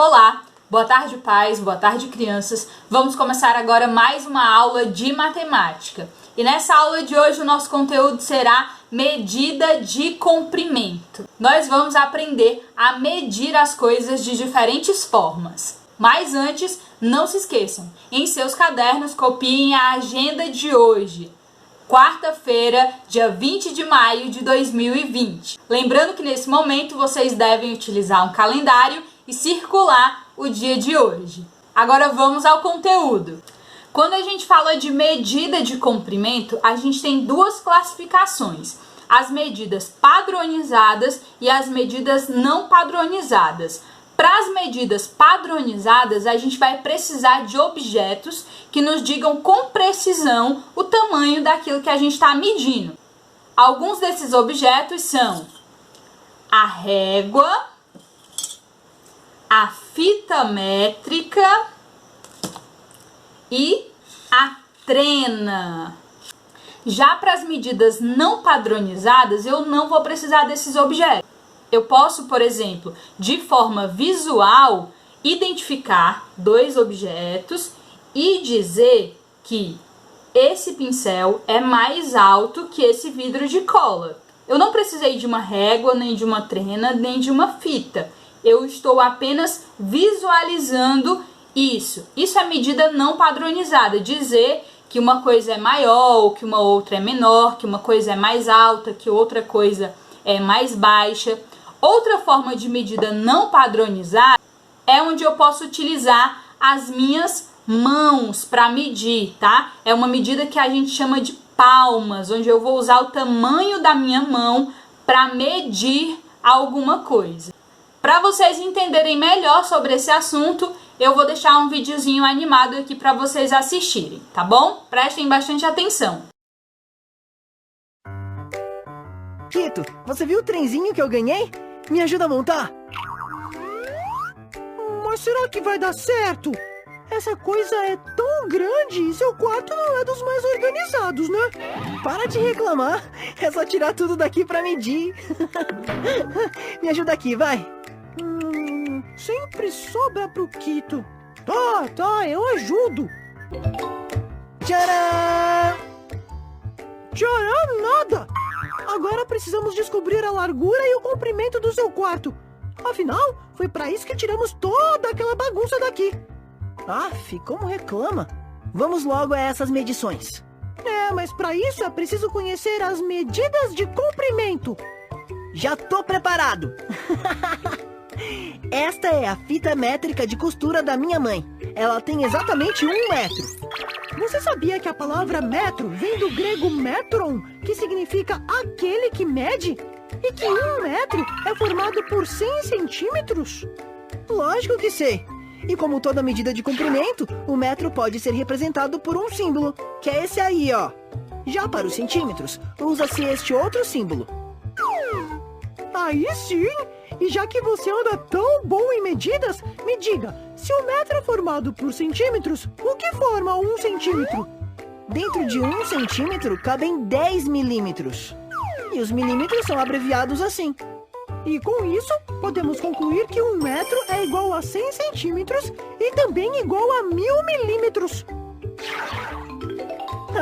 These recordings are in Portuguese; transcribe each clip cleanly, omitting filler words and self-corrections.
Olá, boa tarde pais, boa tarde crianças. Vamos começar agora mais uma aula de matemática. E nessa aula de hoje o nosso conteúdo será medida de comprimento. Nós vamos aprender a medir as coisas de diferentes formas. Mas antes, não se esqueçam, em seus cadernos copiem a agenda de hoje. Quarta-feira, dia 20 de maio de 2020. Lembrando que nesse momento vocês devem utilizar um calendário e circular o dia de hoje. Agora vamos ao conteúdo. Quando a gente fala de medida de comprimento, a gente tem duas classificações: as medidas padronizadas e as medidas não padronizadas. Para as medidas padronizadas, a gente vai precisar de objetos que nos digam com precisão o tamanho daquilo que a gente está medindo. Alguns desses objetos são a régua, a fita métrica e a trena. Já para as medidas não padronizadas, eu não vou precisar desses objetos. Eu posso, por exemplo, de forma visual, identificar dois objetos e dizer que esse pincel é mais alto que esse vidro de cola. Eu não precisei de uma régua, nem de uma trena, nem de uma fita. Eu estou apenas visualizando isso. Isso é medida não padronizada, dizer que uma coisa é maior ou que uma outra é menor, que uma coisa é mais alta, que outra coisa é mais baixa. Outra forma de medida não padronizada é onde eu posso utilizar as minhas mãos para medir, tá? É uma medida que a gente chama de palmas, onde eu vou usar o tamanho da minha mão para medir alguma coisa. Para vocês entenderem melhor sobre esse assunto, eu vou deixar um videozinho animado aqui para vocês assistirem, tá bom? Prestem bastante atenção. Quito, você viu o trenzinho que eu ganhei? Me ajuda a montar? Mas será que vai dar certo? Essa coisa é tão grande e seu quarto não é dos mais organizados, né? Para de reclamar, é só tirar tudo daqui pra medir. Me ajuda aqui, vai. Sempre sobra pro Quito. Tá, eu ajudo. Tcharam! Tcharam nada! Agora precisamos descobrir a largura e o comprimento do seu quarto. Afinal, foi pra isso que tiramos toda aquela bagunça daqui. Aff, como reclama. Vamos logo a essas medições. Mas pra isso é preciso conhecer as medidas de comprimento. Já tô preparado. Esta é a fita métrica de costura da minha mãe. Ela tem exatamente 1 metro. Você sabia que a palavra metro vem do grego metron, que significa aquele que mede? E que 1 metro é formado por 100 centímetros? Lógico que sei. E como toda medida de comprimento, o metro pode ser representado por um símbolo, que é esse aí, ó. Já para os centímetros, usa-se este outro símbolo. Aí sim! E já que você anda tão bom em medidas, me diga, se o metro é formado por centímetros, o que forma 1 centímetro? Dentro de 1 centímetro cabem 10 milímetros. E os milímetros são abreviados assim. E com isso, podemos concluir que 1 metro é igual a 100 centímetros e também igual a 1000 milímetros.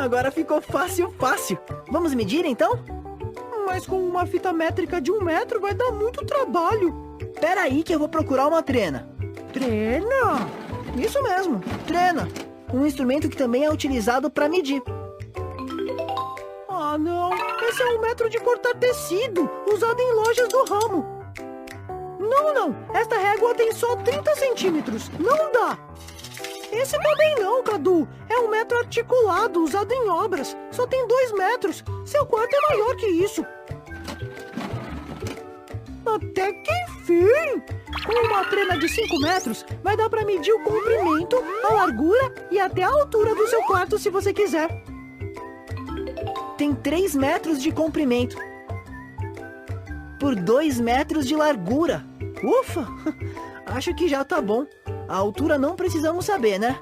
Agora ficou fácil. Vamos medir então? Mas com uma fita métrica de 1 metro vai dar muito trabalho. Pera aí que eu vou procurar uma trena. Trena? Isso mesmo, trena. Um instrumento que também é utilizado para medir. Ah, não. Esse é um metro de cortar tecido, usado em lojas do ramo. Não. Esta régua tem só 30 centímetros. Não dá. Esse também não, Cadu. É um metro articulado, usado em obras. Só tem 2 metros. Seu quarto é maior que isso. Até que enfim! Com uma trena de 5 metros, vai dar para medir o comprimento, a largura e até a altura do seu quarto, se você quiser. Tem 3 metros de comprimento por 2 metros de largura. Ufa! Acho que já tá bom. A altura não precisamos saber, né?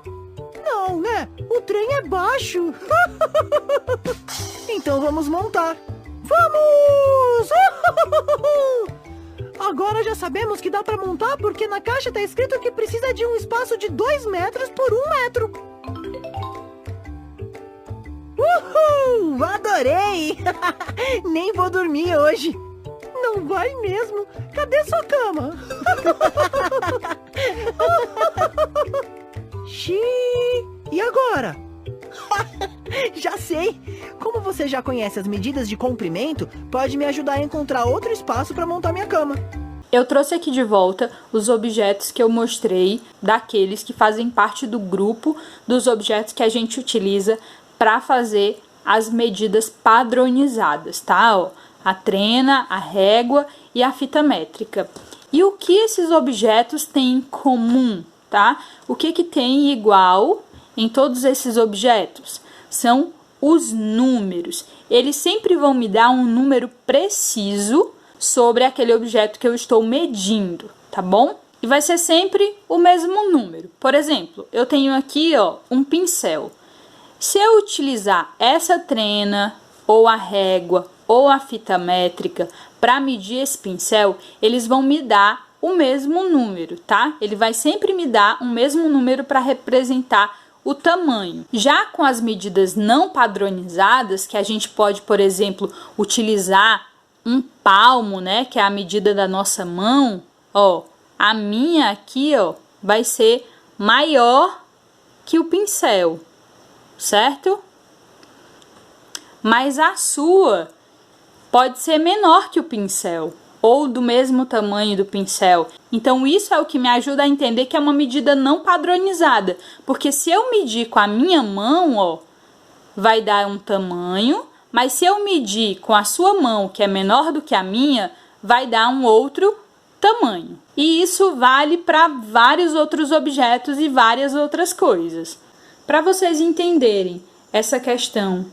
Não, né? O trem é baixo. Então vamos montar. Vamos! Agora já sabemos que dá pra montar porque na caixa tá escrito que precisa de um espaço de 2 metros por 1 metro. Uhul! Adorei! Nem vou dormir hoje. Não vai mesmo? Cadê sua cama? Xiii! E agora? Já sei! Como você já conhece as medidas de comprimento, pode me ajudar a encontrar outro espaço para montar minha cama. Eu trouxe aqui de volta os objetos que eu mostrei, daqueles que fazem parte do grupo dos objetos que a gente utiliza para fazer as medidas padronizadas, tá? Ó, a trena, a régua e a fita métrica. E o que esses objetos têm em comum, tá? O que tem igual em todos esses objetos? São os números. Eles sempre vão me dar um número preciso sobre aquele objeto que eu estou medindo, tá bom? E vai ser sempre o mesmo número. Por exemplo, eu tenho aqui, ó, um pincel. Se eu utilizar essa trena, ou a régua, ou a fita métrica para medir esse pincel, eles vão me dar o mesmo número, tá? Ele vai sempre me dar o mesmo número para representar o tamanho. Já com as medidas não padronizadas, que a gente pode, por exemplo, utilizar um palmo, né, que é a medida da nossa mão, ó, a minha aqui, ó, vai ser maior que o pincel, certo? Mas a sua pode ser menor que o pincel, ou do mesmo tamanho do pincel. Então, isso é o que me ajuda a entender que é uma medida não padronizada. Porque se eu medir com a minha mão, ó, vai dar um tamanho, mas se eu medir com a sua mão, que é menor do que a minha, vai dar um outro tamanho. E isso vale para vários outros objetos e várias outras coisas. Para vocês entenderem essa questão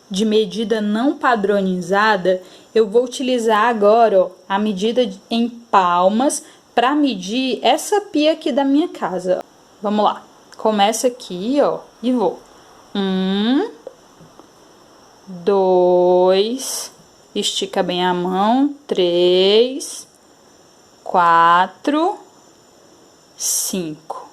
de medida não padronizada, eu vou utilizar agora, ó, a medida em palmas para medir essa pia aqui da minha casa. Vamos lá. Começa aqui, ó, e vou. 1, 2, estica bem a mão. 3, 4, 5.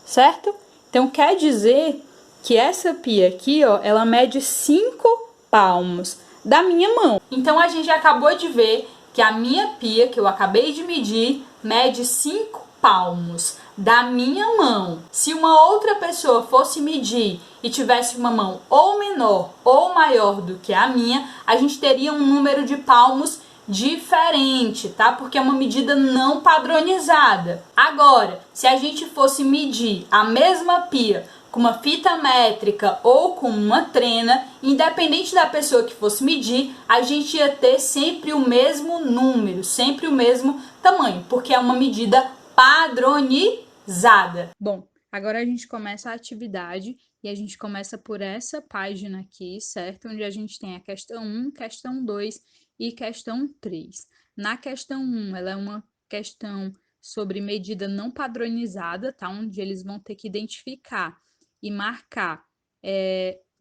Certo? Então, quer dizer que essa pia aqui, ó, ela mede 5 palmos da minha mão. Então, a gente acabou de ver que a minha pia, que eu acabei de medir, mede 5 palmos da minha mão. Se uma outra pessoa fosse medir e tivesse uma mão ou menor ou maior do que a minha, a gente teria um número de palmos diferente, tá? Porque é uma medida não padronizada. Agora, se a gente fosse medir a mesma pia com uma fita métrica ou com uma trena, independente da pessoa que fosse medir, a gente ia ter sempre o mesmo número, sempre o mesmo tamanho, porque é uma medida padronizada. Bom, agora a gente começa a atividade e a gente começa por essa página aqui, certo? Onde a gente tem a questão 1, questão 2 e questão 3. Na questão 1, ela é uma questão sobre medida não padronizada, tá? Onde eles vão ter que identificar e marcar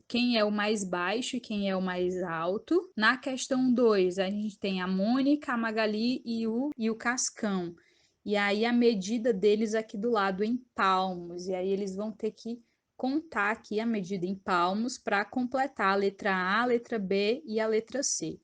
quem é o mais baixo e quem é o mais alto. Na questão 2, a gente tem a Mônica, a Magali e o Cascão. E aí a medida deles aqui do lado em palmos. E aí eles vão ter que contar aqui a medida em palmos para completar a letra A, a letra B e a letra C.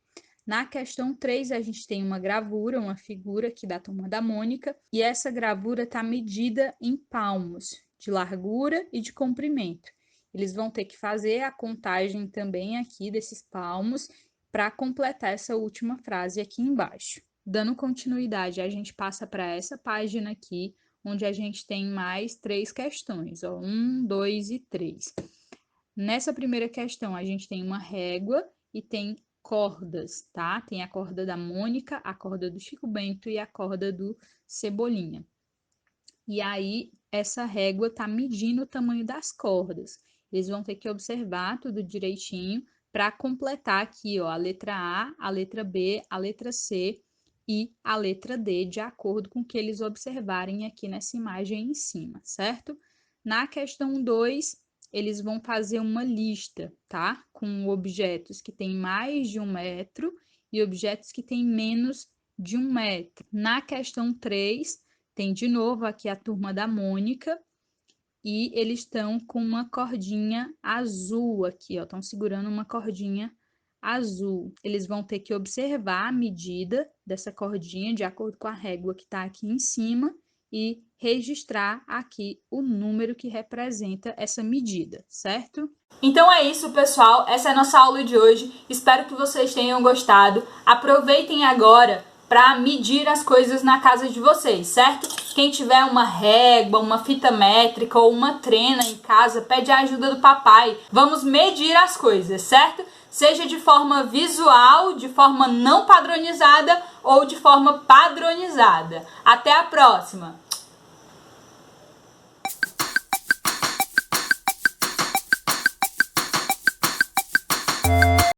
Na questão 3, a gente tem uma gravura, uma figura aqui da turma da Mônica. E essa gravura está medida em palmos, de largura e de comprimento. Eles vão ter que fazer a contagem também aqui desses palmos para completar essa última frase aqui embaixo. Dando continuidade, a gente passa para essa página aqui, onde a gente tem mais 3 questões, ó, 1, 2 e 3. Nessa primeira questão, a gente tem uma régua e tem cordas, tá? Tem a corda da Mônica, a corda do Chico Bento e a corda do Cebolinha. E aí, essa régua tá medindo o tamanho das cordas. Eles vão ter que observar tudo direitinho para completar aqui, ó, a letra A, a letra B, a letra C e a letra D, de acordo com o que eles observarem aqui nessa imagem em cima, certo? Na questão 2, eles vão fazer uma lista, tá? Com objetos que têm mais de 1 metro e objetos que têm menos de 1 metro. Na questão 3, tem de novo aqui a turma da Mônica e eles estão com uma cordinha azul aqui, ó, estão segurando uma cordinha azul. Eles vão ter que observar a medida dessa cordinha de acordo com a régua que está aqui em cima e registrar aqui o número que representa essa medida, certo? Então é isso, pessoal. Essa é a nossa aula de hoje. Espero que vocês tenham gostado. Aproveitem agora para medir as coisas na casa de vocês, certo? Quem tiver uma régua, uma fita métrica ou uma trena em casa, pede a ajuda do papai. Vamos medir as coisas, certo? Seja de forma visual, de forma não padronizada ou de forma padronizada. Até a próxima!